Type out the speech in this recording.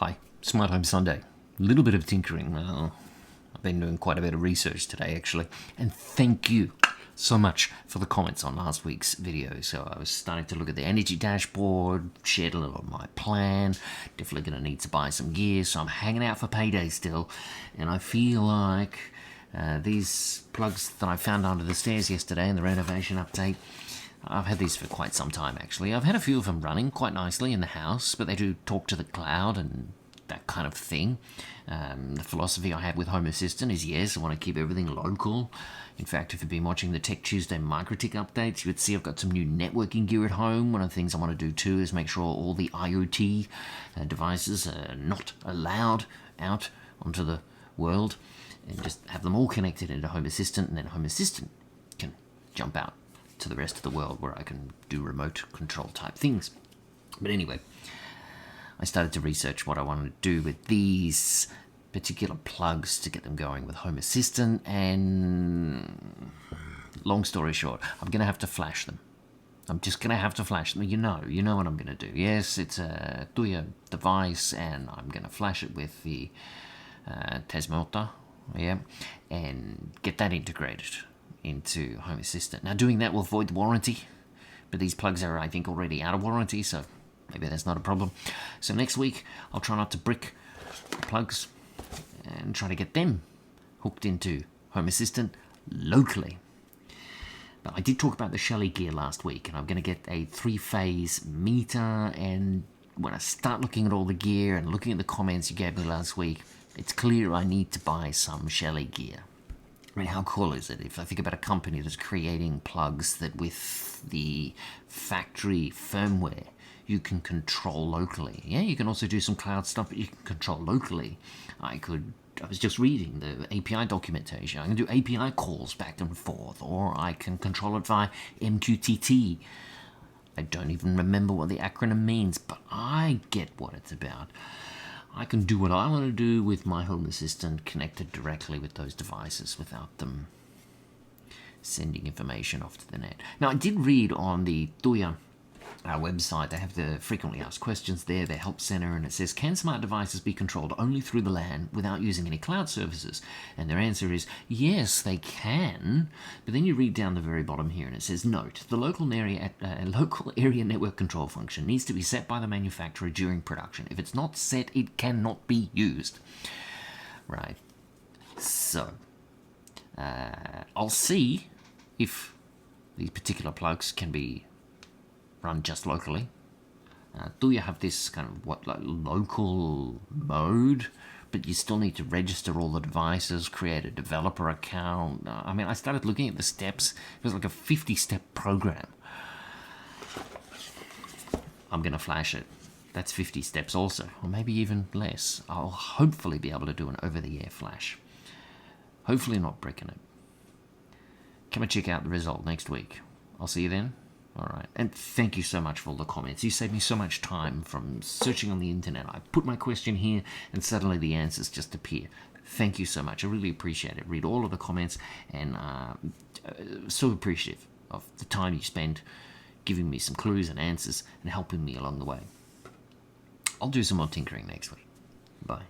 Hi, Smart Home Sunday. A little bit of tinkering. Well, I've been doing quite a bit of research today, actually. And thank you so much for the comments on last week's video. So I was starting to look at the energy dashboard, shared a little of my plan. Definitely going to need to buy some gear, so I'm hanging out for payday still. And I feel like these plugs that I found under the stairs yesterday in the renovation update, I've had these for quite some time, actually. I've had a few of them running quite nicely in the house, but they do talk to the cloud and that kind of thing. The philosophy I have with Home Assistant is, yes, I want to keep everything local. In fact, if you've been watching the Tech Tuesday MikroTik updates, you would see I've got some new networking gear at home. One of the things I want to do too is make sure all the IoT devices are not allowed out onto the world, and just have them all connected into Home Assistant, and then Home Assistant can jump out to the rest of the world where I can do remote control type things. But anyway, I started to research what I wanted to do with these particular plugs to get them going with Home Assistant, and long story short, I'm going to have to flash them. I'm just going to have to flash them. You know what I'm going to do. Yes, it's a Tuya device, and I'm going to flash it with the Tesmota, and get that integrated into Home Assistant. Now, doing that will void the warranty, but these plugs are, I think, already out of warranty, so maybe that's not a problem. So next week, I'll try not to brick plugs and try to get them hooked into Home Assistant locally. But I did talk about the Shelly gear last week, and I'm going to get a 3-phase meter, and when I start looking at all the gear and looking at the comments you gave me last week, it's clear I need to buy some Shelly gear. I mean, how cool is it if I think about a company that's creating plugs that with the factory firmware you can control locally. Yeah, you can also do some cloud stuff, but you can control locally. I was just reading the API documentation. I can do API calls back and forth, or I can control it via MQTT. I don't even remember what the acronym means, but I get what it's about. I can do what I want to do with my Home Assistant connected directly with those devices without them sending information off to the net. Now, I did read on the Tuya website, they have the frequently asked questions there, their help center, and it says, can smart devices be controlled only through the LAN without using any cloud services? And their answer is, yes, they can. But then you read down the very bottom here, and it says, note, the local area network control function needs to be set by the manufacturer during production. If it's not set, it cannot be used. Right. So, I'll see if these particular plugs can be run just locally. Do you have this kind of local mode, but you still need to register all the devices, create a developer account? I mean, I started looking at the steps. It was like a 50-step program. I'm going to flash it. That's 50 steps also, or maybe even less. I'll hopefully be able to do an over-the-air flash. Hopefully not bricking it. Come and check out the result next week. I'll see you then. All right, and thank you so much for all the comments. You saved me so much time from searching on the internet. I put my question here, and suddenly the answers just appear. Thank you so much. I really appreciate it. Read all of the comments, and so appreciative of the time you spend giving me some clues and answers and helping me along the way. I'll do some more tinkering next week. Bye.